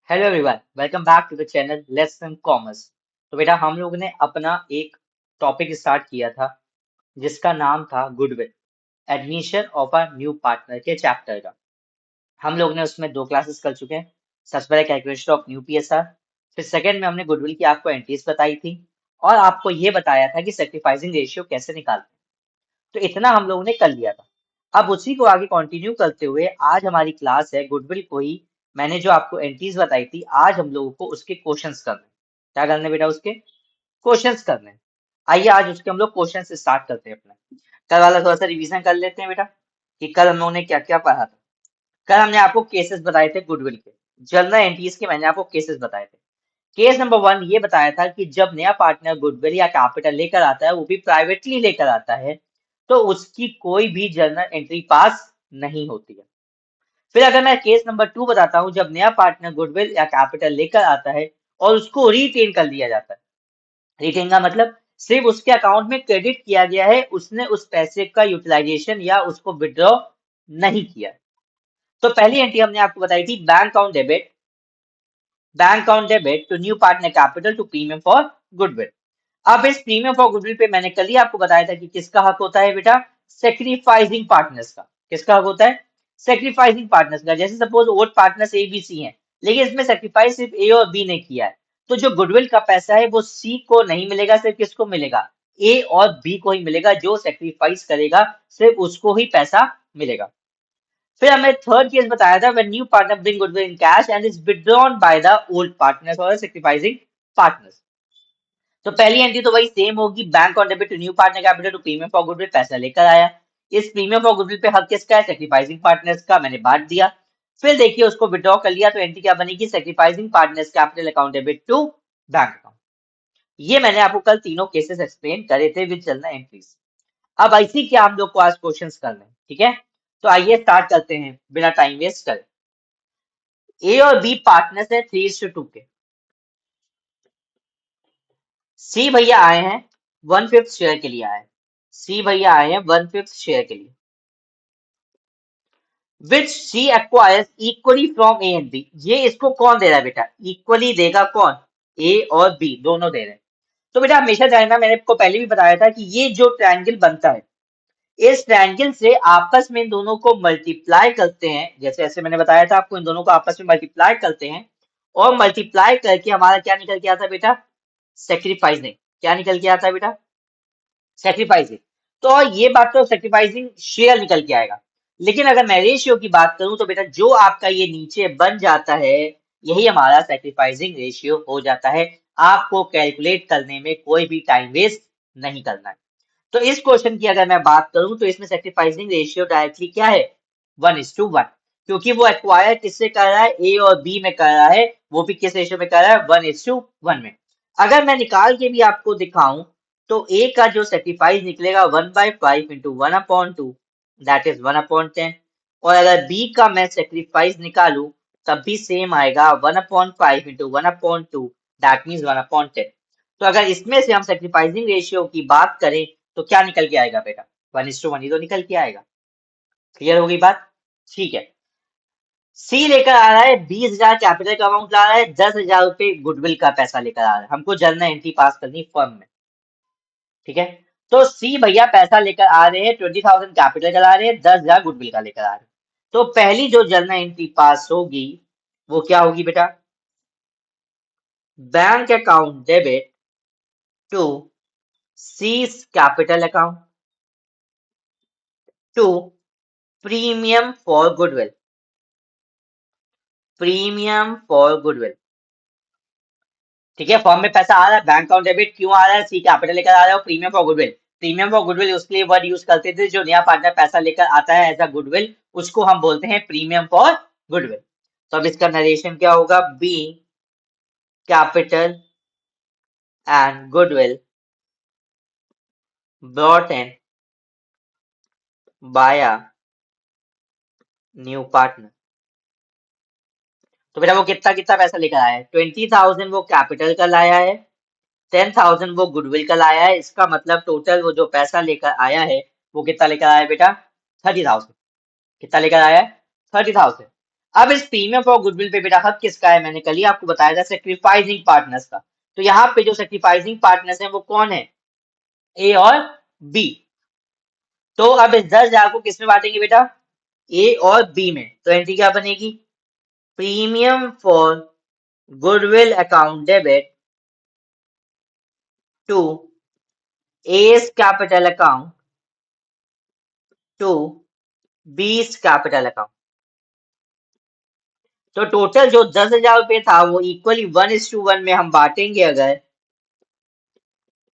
Hello everyone, welcome back to the channel lesson commerce. तो बेटा हम लोग ने अपना एक टॉपिक स्टार्ट किया था जिसका नाम था goodwill, admission of a new partner के चैप्टर का। हम लोग ने उसमें दो क्लासेस कर चुके हैं। सबसे पहले कैलकुलेशन ऑफ न्यू पीएसआर, फिर सेकंड में हमने गुडविल की आपको एंट्रीज बताई थी और आपको ये बताया था कि सेक्रीफाइसिंग रेशियो कैसे निकालते हैं। तो इतना हम लोगों ने कर लिया था। अब उसी को आगे कंटिन्यू करते हुए आज हमारी क्लास है गुडविल को ही। मैंने जो आपको एंट्रीज बताई थी, आज हम लोगों को उसके क्वेश्चंस करने हैं। क्या करने हैं बेटा? उसके क्वेश्चंस करने हैं। आइए आज उसके हम लोग क्वेश्चन से स्टार्ट करते हैं अपना। कल वाला थोड़ा सा रिवीजन कर लेते हैं बेटा कि कल हम लोगों ने क्या क्या पढ़ा था। कल हमने आपको केसेस बताए थे गुडविल के, जर्नल एंट्रीज के मैंने आपको केसेस बताए थे। केस नंबर 1 ये बताया था कि जब नया पार्टनर गुडविल या कैपिटल लेकर आता है, वो भी प्राइवेटली लेकर आता है, तो उसकी कोई भी जर्नल एंट्री पास नहीं होती है। फिर अगर मैं केस नंबर 2 बताता हूँ, जब नया पार्टनर गुडविल या कैपिटल लेकर आता है और उसको रिटेन कर लिया जाता है। रिटेन का मतलब सिर्फ उसके अकाउंट में क्रेडिट किया गया है, उसने उस पैसे का यूटिलाइजेशन या उसको विड्रॉ नहीं किया। तो पहली एंट्री हमने आपको बताई थी bank account debit to new partner capital to premium for goodwill. अब इस प्रीमियम फॉर गुडविल पे मैंने कल ही आपको बताया था कि किसका हक होता है बेटा? सेक्रीफाइसिंग पार्टनर्स का। किसका हक होता है? सेक्रीफाइसिंग पार्टनर्स का। जैसे suppose old partners A B C हैं, लेकिन इसमें सेक्रीफाइस सिर्फ ए और बी ने किया है, तो जो गुडविल का पैसा है वो सी को नहीं मिलेगा, सिर्फ किसको मिलेगा? ए और बी को ही मिलेगा। जो सेक्रीफाइस करेगा सिर्फ उसको ही पैसा मिलेगा। फिर हमें थर्ड केस बताया था, when new partner bring goodwill in cash and is withdrawn by the old partners और सेक्रीफाइसिंग पार्टनर्स। तो पहली एंट्री तो वही सेम होगी, bank on debit to new partner capital to premium for goodwill, पैसा लेकर आया। इस प्रीमियम फॉर गुडविल पे हक किसका है? सेक्रीफाइसिंग पार्टनर्स का, मैंने बांट दिया। फिर देखिए उसको विड्रॉ कर लिया, तो एंट्री क्या बनेगी? Sacrificing partners capital account debit to bank account. ये मैंने आपको कल तीनों केसेस एक्सप्लेन करे थे विद चलना एंट्रीज। अब ऐसी क्या हम लोग को आज क्वेश्चंस करने हैं, ठीक है? तो आइए स्टार्ट करते हैं बिना टाइम वेस्ट करे। ए और बी पार्टनर्स है 3:2 के। सी भैया आए हैं 1/5 शेयर के लिए आए। सी भैया आए हैं 1/5 शेयर के लिए, which C acquires equally from A and B. ये इसको कौन दे रहा है बेटा? इक्वली देगा कौन? ए और बी दोनों दे रहे हैं। तो बेटा हमेशा जानना, मैंने आपको पहले भी बताया था कि ये जो ट्रायंगल बनता है, इस ट्रायंगल से आपस में इन दोनों को मल्टीप्लाई करते हैं। जैसे ऐसे मैंने बताया था आपको, इन दोनों को आपस में मल्टीप्लाई करते हैं और मल्टीप्लाई करके हमारा क्या निकल के आता है बेटा? सेक्रीफाइसिंग। क्या निकल के आता है बेटा? सेक्रीफाइसिंग। तो ये बात तो सेक्रीफाइसिंग शेयर निकल के आएगा। लेकिन अगर मैं रेशियो की बात करूं तो बेटा जो आपका ये नीचे बन जाता है, यही हमारा सेक्रीफाइसिंग रेशियो हो जाता है। आपको कैलकुलेट करने में कोई भी टाइम वेस्ट नहीं करना है। तो इस क्वेश्चन की अगर मैं बात करूं तो इसमें सेक्रीफाइसिंग रेशियो डायरेक्टली क्या है? 1:1, क्योंकि वो एक्वायर किससे कर रहा है? ए और बी में कर रहा है, वो भी किस रेशियो में कर रहा है? 1:1 में। अगर मैं निकाल के भी आपको दिखाऊं तो ए का जो सेक्रीफाइस निकलेगा 1/5 इंटू 1/2, दैट इज 1/10। और अगर बी का मैं सेक्रीफाइस निकालू तब भी सेम आएगा 1/5 इंटू 1/2, दैट मीन्स 1/10। तो अगर इसमें से हम सेक्रीफाइसिंग रेशियो की बात करें तो क्या निकल के आएगा बेटा? 1:1 ही तो निकल के आएगा। क्लियर हो गई बात? ठीक है। सी लेकर आ रहा है 20,000 कैपिटल का अमाउंट ला रहा है, 10,000 रुपए गुडविल का पैसा लेकर आ रहा है। हमको जर्नल एंट्री पास करनी फर्म में, ठीक है? तो सी भैया पैसा लेकर आ रहे हैं, 20,000 कैपिटल का ला रहे हैं, 10,000 गुडविल का लेकर आ रहे हैं। तो पहली जो जर्नल एंट्री पास होगी वो क्या होगी बेटा? Bank account debit to C's capital account to premium for goodwill. Premium for goodwill, ठीक है? फॉर्म में पैसा आ रहा है, बैंक अकाउंट डेबिट क्यों आ रहा है? सी कैपिटल लेकर आ रहा है और premium for goodwill. Premium for goodwill उसके लिए वर्ड यूज करते थे, जो नया पार्टनर पैसा लेकर आता है एज अ गुडविल, उसको हम बोलते हैं प्रीमियम फॉर गुडविल। तो अब इसका नरेशन क्या होगा? B capital and goodwill brought in by a new partner. तो बेटा वो कितना कितना पैसा लेकर आया है? 20,000 वो कैपिटल का लाया है, 10,000 वो गुडविल का लाया है। इसका मतलब टोटल वो जो पैसा लेकर आया है वो कितना लेकर आया है बेटा? 30,000। कितना लेकर आया है? 30,000। अब इस प्रीमियम फॉर गुडविल पे बेटा हक किसका है, मैंने कल ही आपको बताया था, सेक्रीफाइसिंग पार्टनर्स का। तो यहाँ पे जो सेक्रीफाइसिंग पार्टनर्स हैं वो कौन है, ए और बी। तो अब इस 10,000 को किस में बांटेंगे बेटा, ए और बी में। तो एंट्री क्या बनेगी, premium for goodwill account debit to A's capital account to B's capital account. तो टोटल जो 10,000 रुपये था वो इक्वली 1:1 में हम बांटेंगे अगर,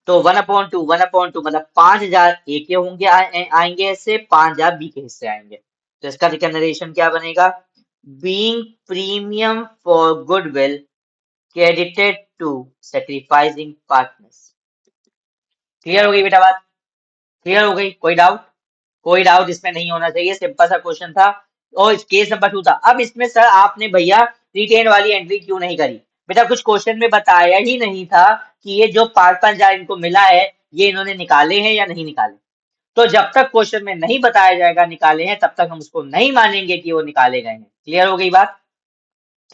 तो 1/2 1/2 मतलब 5,000 ए के होंगे, आएंगे इससे 5,000 बी के हिस्से आएंगे। तो इसका रिकमेंडेशन क्या बनेगा, being premium for goodwill credited to sacrificing partners. Clear हो गई बेटा बात, क्लियर हो गई, कोई डाउट, कोई डाउट इसमें नहीं होना चाहिए, सिंपल सा क्वेश्चन था। और केस नंबर 2 था। अब इसमें सर आपने भैया रिटेन वाली एंट्री क्यों नहीं करी, बेटा कुछ क्वेश्चन में बताया ही नहीं था कि ये जो 5,000 इनको मिला है ये इन्होंने निकाले हैं या नहीं निकाले। तो जब तक क्वेश्चन में नहीं बताया जाएगा निकाले हैं तब तक हम उसको नहीं मानेंगे कि वो निकाले गए हैं। क्लियर हो गई बात,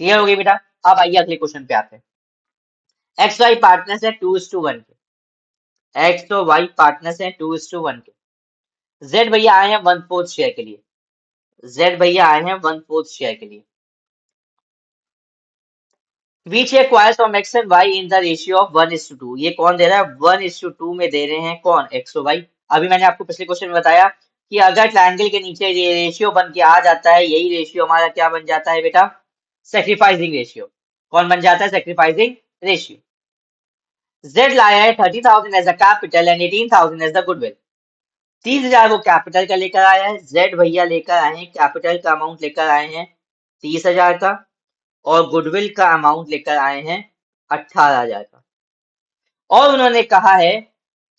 क्लियर हो गई बेटा। अब आइए अगले क्वेश्चन पे आते हैं। एक्स वाई पार्टनर्स है 2:1 के, एक्स तो वाई पार्टनर्स है 2:1 के। जेड भैया आए हैं 1/4 शेयर के लिए, जेड भैया आए हैं 1/4 शेयर के लिए। Which acquires from x and y in the ratio of 1:2। ये कौन दे रहा है, 1:2 में दे रहे हैं, कौन, एक्स और वाई। अभी मैंने आपको पिछले क्वेश्चन में बताया कि अगर ट्रायंगल के नीचे ये रेशियो बन के आ जाता है, यही रेशियो हमारा क्या बन जाता है बेटा, सेक्रीफाइसिंग रेशियो। कौन बन जाता है, सेक्रीफाइसिंग रेशियो। जेड लाया है 30,000 as a capital and 18,000 as the goodwill. 30,000 वो कैपिटल का लेकर आया है, जेड भैया लेकर आए हैं कैपिटल का अमाउंट लेकर आए हैं 30,000 का, और गुडविल का अमाउंट लेकर आए हैं 18,000 का। और उन्होंने कहा है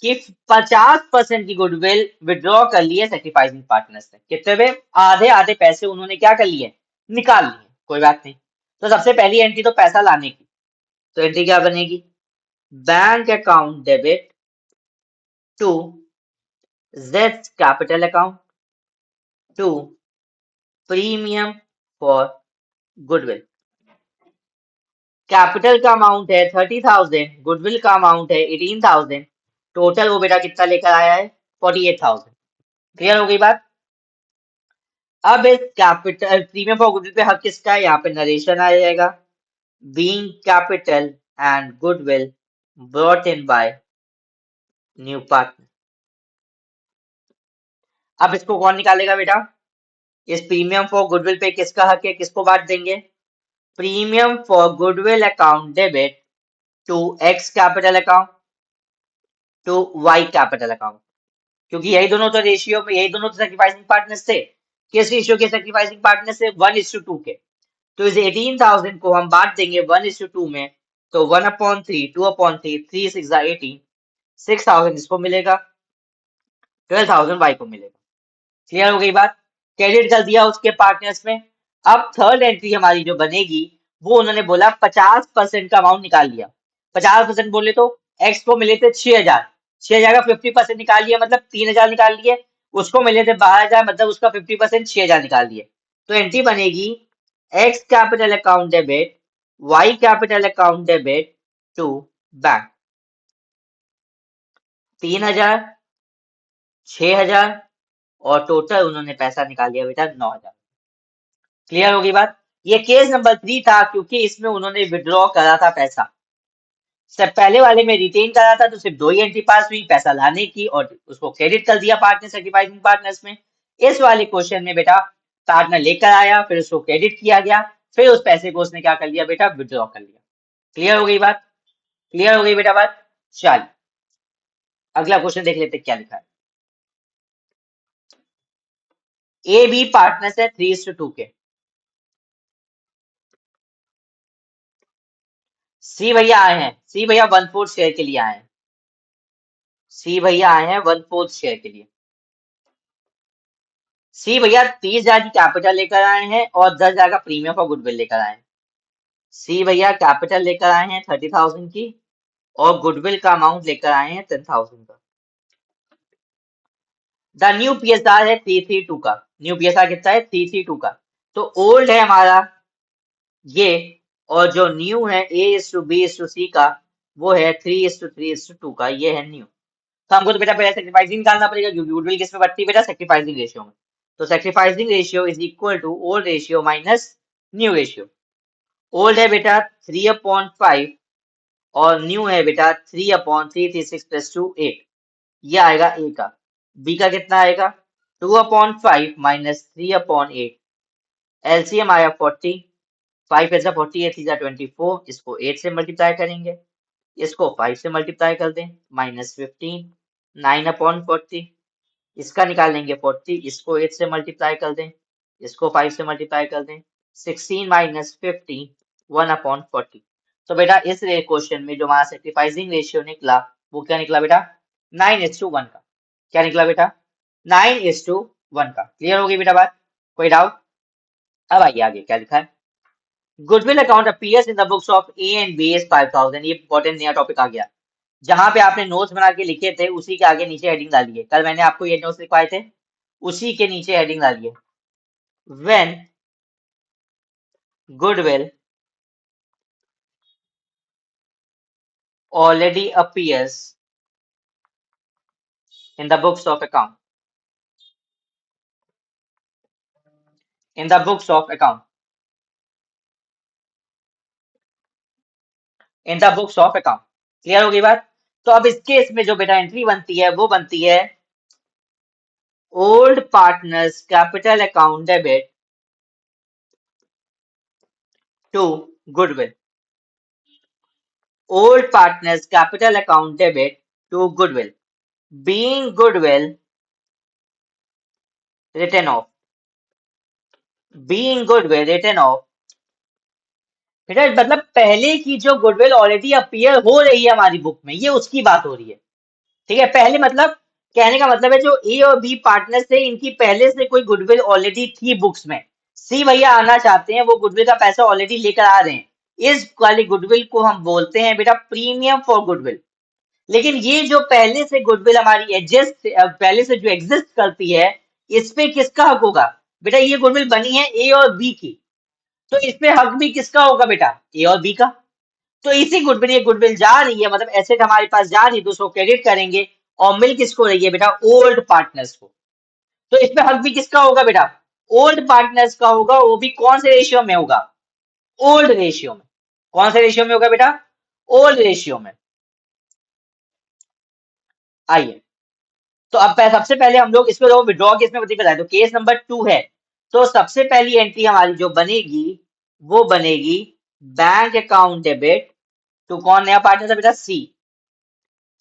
कि 50% की गुडविल विड्रॉ कर लिए सेक्रीफाइसिंग पार्टनर्स ने। कितने में, आधे आधे पैसे उन्होंने क्या कर लिए, निकाल लिए। कोई बात नहीं, तो सबसे पहली एंट्री तो पैसा लाने की, तो एंट्री क्या बनेगी, bank account debit to Z capital account to premium for goodwill. Capital का अमाउंट है 30,000, गुडविल का अमाउंट है 18,000, टोटल वो बेटा कितना लेकर आया है 48,000। क्लियर हो गई बात। अब इस कैपिटल प्रीमियम फॉर गुडविल पे हक किसका है, यहाँ पे नरेशन आ जाएगा, being capital and goodwill brought in bye new partner. अब इसको कौन निकालेगा बेटा, इस प्रीमियम फॉर गुडविल पे किसका हक है, किसको बांट देंगे, premium for goodwill account debit to X capital account to Y capital account. क्योंकि यही दोनों तो रेशियो में, यही दोनों तो सेक्रीफाइसिंग पार्टनर्स थे। किस रेशियो के सेक्रीफाइसिंग पार्टनर से, 1:2 के। तो इस 18,000 को हम बांट देंगे 1:2 में, तो 1/3 2/3 3 6 18, 6,000 इसको मिलेगा, 12,000 वाई को मिलेगा। क्लियर हो गई बात, क्रेडिट कर दिया उसके पार्टनर्स में। अब थर्ड एंट्री हमारी जो बनेगी वो उन्होंने बोला 50% का अमाउंट निकाल लिया। 50% बोले तो एक्स को मिले थे 6,000, 6,000 का 50% निकाल लिया मतलब 3,000 निकाल लिए, उसको मिले थे 12,000 मतलब उसका 50% 6,000 निकाल लिए। तो एंट्री बनेगी X capital account debit Y capital account debit to bank. 3,000 6,000 और टोटल उन्होंने पैसा निकाल लिया बेटा 9,000। क्लियर होगी बात। ये केस नंबर 3 था क्योंकि इसमें उन्होंने विड्रॉ करा था पैसा। सब पहले वाले में रिटेन करा था तो सिर्फ 2 ही एंट्री पास हुई, पैसा लाने की और उसको क्रेडिट कर दिया पार्टनर सेक्रीफाइसिंग पार्टनर्स में। इस वाले क्वेश्चन में बेटा पार्टनर लेकर आया, फिर उसको क्रेडिट किया गया, फिर उस पैसे को उसने क्या कर लिया बेटा, विड्रॉ कर लिया। क्लियर हो गई बात, क्लियर हो गई बेटा बात। चलिए अगला क्वेश्चन देख लेते क्या लिखा है। ए बी पार्टनर्स है 3:2 के, सी भैया आए हैं, सी भैया 1/4 शेयर के लिए आए हैं, सी भैया आए हैं 1/4 शेयर के लिए। सी भैया 30,000 की कैपिटल लेकर आए हैं और 10,000 का प्रीमियम फॉर गुडविल लेकर आए हैं। सी भैया कैपिटल लेकर आए हैं 30,000 की और गुडविल का अमाउंट लेकर आए हैं 10,000 का। द न्यू पीएसआर है 332 का, न्यू पीएसआर कितना है 332 का। तो ओल्ड है हमारा ये, और जो न्यू है A:B:C का, वो है 3:3:2 का, ये है न्यू। तो हमको तो बेटा पहले सेक्रीफाइसिंग निकालना पड़ेगा, क्योंकि गुडविल किस में बढ़ती है बेटा, सेक्रीफाइसिंग रेशियो में। तो sacrificing ratio is equal to old ratio minus new ratio. Old है बेटा 3/5 और न्यू है बेटा 3/336 + 2 8, ये आएगा ए का। बी का कितना आएगा 2/5 माइनस 3/8, एलसीएम आया 40, 5 ऐसा 40 है 3 24, इसको 8 से मल्टीप्लाई करेंगे, इसको 5 से मल्टीप्लाई कर दें, -15, 9/40, इसका निकालेंगे 40, इसको 8 से मल्टीप्लाई कर दें, इसको 5 से मल्टीप्लाई कर दें, 16 - 50, 1/40। तो बेटा इस क्वेश्चन में जो हमारा सेक्रीफाइसिंग रेशियो निकला, वो क्या निकला बेटा 9:1 का। क्या निकला बेटा 9:1 का। क्लियर हो गई बेटा बात, कोई डाउट? अब आइए आगे क्या लिखा है। Goodwill account appears in the books of A and B is 5000। ये इंपॉर्टेंट नया टॉपिक आ गया। जहां पे आपने नोट्स बना के लिखे थे उसी के आगे नीचे हेडिंग डाली है। कल मैंने आपको ये नोट्स लिखवाए थे, उसी के नीचे हेडिंग डाली है। When goodwill already appears in the books of account, in the books of account, in the books of account. Clear हो गई बात? तो अब इस केस में जो बेटा एंट्री बनती है वो बनती है old partners capital account debit to goodwill. Old partners capital account debit to goodwill, being goodwill written off, being goodwill written off। बेटा मतलब पहले की जो गुडविल ऑलरेडी अपीयर हो रही है हमारी बुक में, ये उसकी बात हो रही है। ठीक है, पहले मतलब कहने का मतलब है जो ए और बी पार्टनर्स थे, इनकी पहले से कोई गुडविल ऑलरेडी थी बुक्स में। सी भैया आना चाहते हैं, वो गुडविल का पैसा ऑलरेडी लेकर आ रहे हैं। इस वाली गुडविल को हम बोलते हैं बेटा प्रीमियम फॉर गुडविल। लेकिन ये जो पहले से गुडविल हमारी एग्जिस्ट, पहले से जो एग्जिस्ट करती है, इस पे किसका हक होगा बेटा? ये गुडविल बनी है ए और बी की, तो इस पे हक भी किसका होगा बेटा? ए और बी का। तो इसी गुडविल, ये गुडविल जा रही है, मतलब एसेट हमारे पास जा रही है, तो उसको क्रेडिट करेंगे, और मिल किसको रही है बेटा? ओल्ड पार्टनर्स को। तो इस पे हक भी किसका होगा बेटा? ओल्ड पार्टनर्स का होगा। वो भी कौन से रेशियो में होगा? ओल्ड रेशियो में। कौन से रेशियो में होगा बेटा? ओल्ड रेशियो में। आइए, तो अब सबसे पहले हम लोग इसको जो विड्रॉ केस में बताए, तो केस नंबर 2 है। तो सबसे पहली एंट्री हमारी जो बनेगी वो बनेगी बैंक अकाउंट डेबिट टू कौन? नया पार्टनर था बेटा C,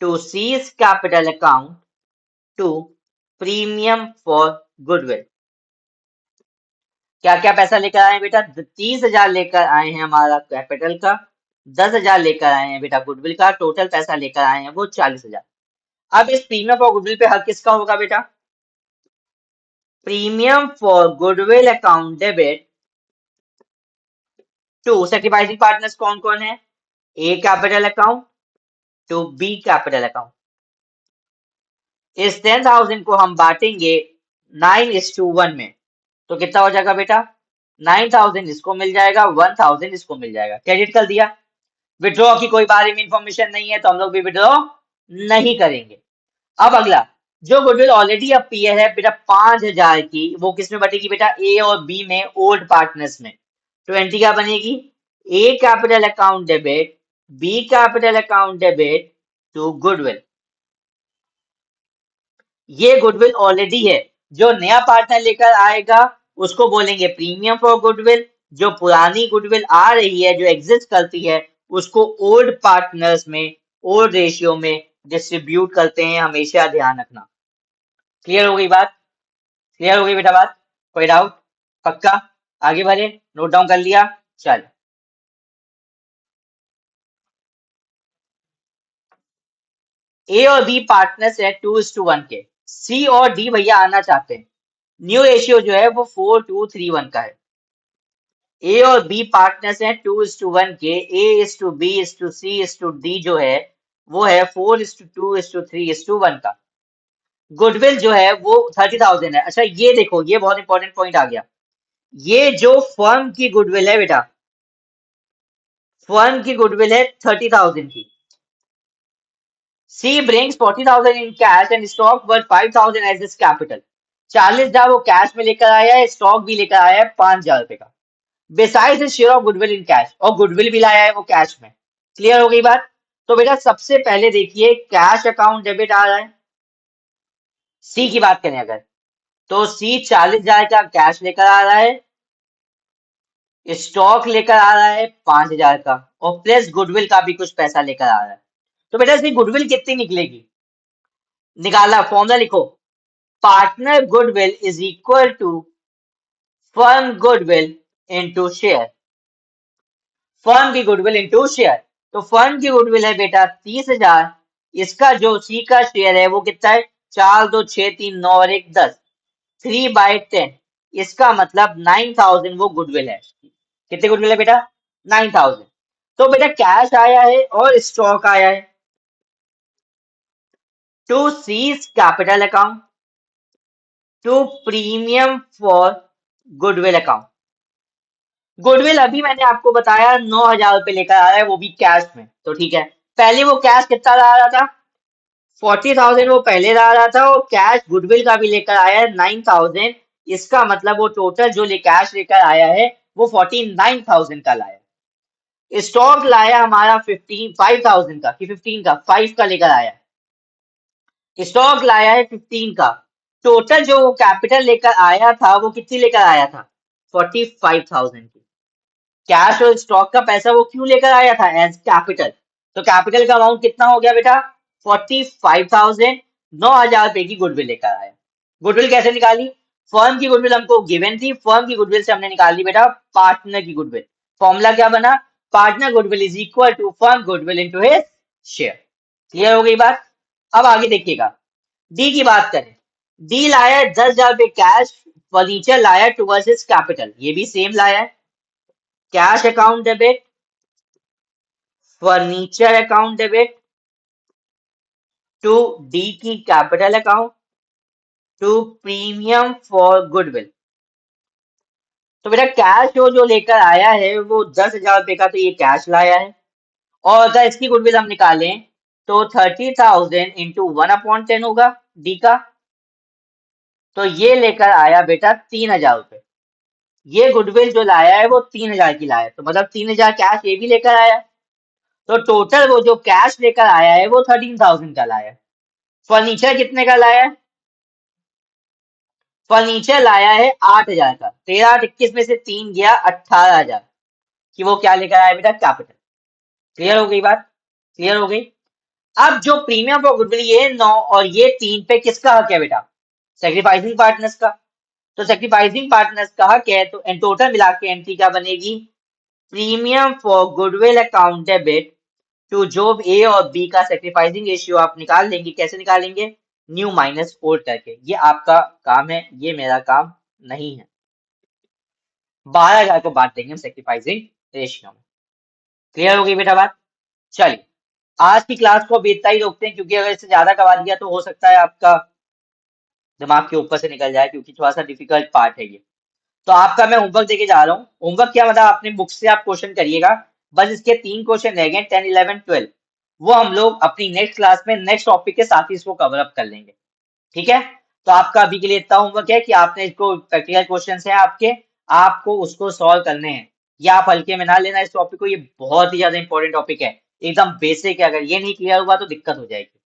to C's capital account to premium for goodwill. क्या क्या पैसा लेकर आए हैं बेटा? 30,000 लेकर आए हैं हमारा कैपिटल का, 10,000 लेकर आए हैं बेटा गुडविल का, टोटल पैसा लेकर आए हैं वो 40,000। अब इस प्रीमियम फॉर गुडविल पे हक किसका होगा बेटा? Premium for goodwill account debit to sacrificing partners कौन कौन है? A capital account to B capital account. इस 10,000 को हम बांटेंगे 9:1 में, तो कितना हो जाएगा बेटा? 9,000 इसको मिल जाएगा, 1,000 इसको मिल जाएगा। क्रेडिट कर दिया। विड्रॉ की कोई बारे में इंफॉर्मेशन नहीं है, तो हम लोग भी विड्रॉ नहीं करेंगे। अब अगला, जो गुडविल ऑलरेडी अब पीए है बेटा 5,000 की, वो किस में बटेगी बेटा? ए और बी में, ओल्ड पार्टनर्स में। 20 क्या बनेगी? A capital account debit B capital account debit to goodwill. ये गुडविल ऑलरेडी है, जो नया पार्टनर लेकर आएगा उसको बोलेंगे प्रीमियम फॉर गुडविल। जो पुरानी गुडविल आ रही है, जो एग्जिस्ट करती है, उसको ओल्ड पार्टनर्स में, ओल्ड रेशियो में डिस्ट्रीब्यूट करते हैं, हमेशा ध्यान रखना। क्लियर हो गई बात? क्लियर हो गई बेटा बात? कोई डाउट? पक्का? आगे बढ़े, नोट डाउन कर लिया? चल, ए और बी पार्टनर्स है 2:1 के, सी और डी भैया आना चाहते हैं। न्यू रेशियो जो है वो 4:2:3:1 का है। ए और बी पार्टनर्स हैं 2:1 के, A:B:C:D जो है वो है 4:2:3:1 का। गुडविल जो है वो 30,000 है। अच्छा ये देखो, ये बहुत इंपॉर्टेंट पॉइंट आ गया। ये जो फर्म की गुडविल है बेटा, फर्म की गुडविल है 30,000 की। C brings 40,000 in cash and stock worth 5,000 as this capital. 40,000 वो कैश में लेकर आया है, स्टॉक भी लेकर आया है 5,000 रुपए का। Besides his share of goodwill in cash, और गुडविल भी लाया है वो कैश में। क्लियर हो गई बात? तो बेटा सबसे पहले देखिए कैश अकाउंट डेबिट आ रहा है। सी की बात करें अगर, तो सी 40,000 का कैश लेकर आ रहा है, स्टॉक लेकर आ रहा है 5,000 का, और प्लस गुडविल का भी कुछ पैसा लेकर आ रहा है। तो बेटा इसकी गुडविल कितनी निकलेगी? निकाला, फॉर्मूला लिखो। Partner goodwill is equal to firm goodwill into share. Firm की गुडविल इनटू शेयर। तो फर्म की गुडविल है बेटा 30,000, इसका जो सी का शेयर है वो कितना है? 4 2 6 3 9 और 1 10, 3/10। इसका मतलब 9,000 वो गुडविल है। कितने गुडविल है बेटा? 9,000। तो बेटा कैश आया है और स्टॉक आया है। To C's capital account, to premium for goodwill account. Goodwill अभी मैंने आपको बताया 9,000 रुपए लेकर आ रहा है, वो भी कैश में। तो ठीक है, पहले वो कैश कितना ला रहा था? 40,000 वो पहले ला रहा था, और कैश गुडविल का भी लेकर आया है 9,000। इसका मतलब वो टोटल जो ले कैश लेकर आया है वो 49,000 का लाया। स्टॉक लाया हमारा 5,000 का, कि 15 का, 5 का लेकर आया। स्टॉक लाया है 15 का। टोटल जो वो कैपिटल लेकर आया था वो कितनी लेकर आया था? 45,000 की। कैश और स्टॉक का पैसा वो क्यों लेकर आया था? As capital. तो कैपिटल का अमाउंट कितना हो गया बेटा? 45,000। 9,000 रुपए की गुडविल लेकर आया। गुडविल कैसे निकाली? फर्म की गुडविल हमको गिवन थी, फर्म की गुडविल से हमने निकाली बेटा पार्टनर की गुडविल। फॉर्मूला क्या बना? Partner goodwill is equal to firm goodwill into his share. Clear हो गई बात? अब आगे देखिएगा, डी की बात करें। डी लाया है 10,000 रुपए कैश, फर्नीचर लाया टूवर्ड्स हिज कैपिटल, ये भी सेम लाया है। Cash account debit, furniture account debit to D की capital account to premium for goodwill. तो बेटा कैश जो लेकर आया है वो 10,000 रुपए का, तो ये कैश लाया है। और अगर इसकी गुडविल हम निकालें तो 30,000 इंटू 1/10 होगा डी का। तो ये लेकर आया बेटा 3,000 रुपए। ये गुडविल जो लाया है वो 3,000 की लाया है, तो मतलब 3,000 कैश ये भी लेकर आया है। तो टोटल वो जो कैश लेकर आया है वो 13,000 का लाया है। फर्नीचर कितने का लाया है? फर्नीचर लाया है 8,000 का। 13 8 21 में से 3 गया 18,000 कि वो क्या लेकर आया बेटा? कैपिटल। क्लियर हो गई बात? क्लियर हो गई? अब जो प्रीमियम फॉर गुडविल ये 9 और ये 3 पे किसका हक है बेटा? सेक्रीफाइसिंग पार्टनर्स का। तो सेक्रीफाइसिंग पार्टनर्स का हक है, तो इन टोटल मिला के एंट्री क्या बनेगी? Premium for goodwill account debit to जो ए और बी का सेक्रीफाइसिंग रेशियो आप निकाल लेंगे। कैसे निकालेंगे? न्यू माइनस ओल्ड करके। ये आपका काम है, ये मेरा काम नहीं है। 12,000 को बांट देंगे हम सेक्रीफाइसिंग रेशियो में। क्लियर हो गई बेटा बात? चलिए आज की क्लास को अब इतना ही रोकते हैं, क्योंकि अगर इससे ज्यादा करवा दिया तो हो सकता है आपका दिमाग के ऊपर से निकल जाए, क्योंकि थोड़ा सा डिफिकल्ट पार्ट है ये। तो आपका मैं होमवर्क देके जा रहा हूँ। होमवर्क क्या मतलब, अपने बुक से आप क्वेश्चन करिएगा। बस इसके 3 क्वेश्चन रह गए, 10 11 12। वो हम लोग अपनी नेक्स्ट क्लास में नेक्स्ट टॉपिक के साथ ही इसको कवर अप कर लेंगे। ठीक है? तो आपका अभी के लिए इतना होमवर्क है कि आपने इसको प्रैक्टिकल क्वेश्चन है आपके, आपको उसको सॉल्व करने हैं। या आप हल्के में ना लेना इस टॉपिक को, ये बहुत ही ज्यादा इंपॉर्टेंट टॉपिक है, एकदम बेसिक है। अगर ये नहीं क्लियर हुआ तो दिक्कत हो जाएगी।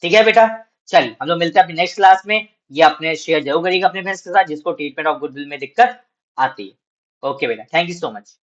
ठीक है बेटा? चलिए हम लोग मिलते हैं अपनी नेक्स्ट क्लास में। ये अपने शेयर जरूर करिएगा अपने फ्रेंड्स के साथ जिसको ट्रीटमेंट ऑफ गुडविल में दिक्कत आती है। ओके बेटा, थैंक यू सो मच।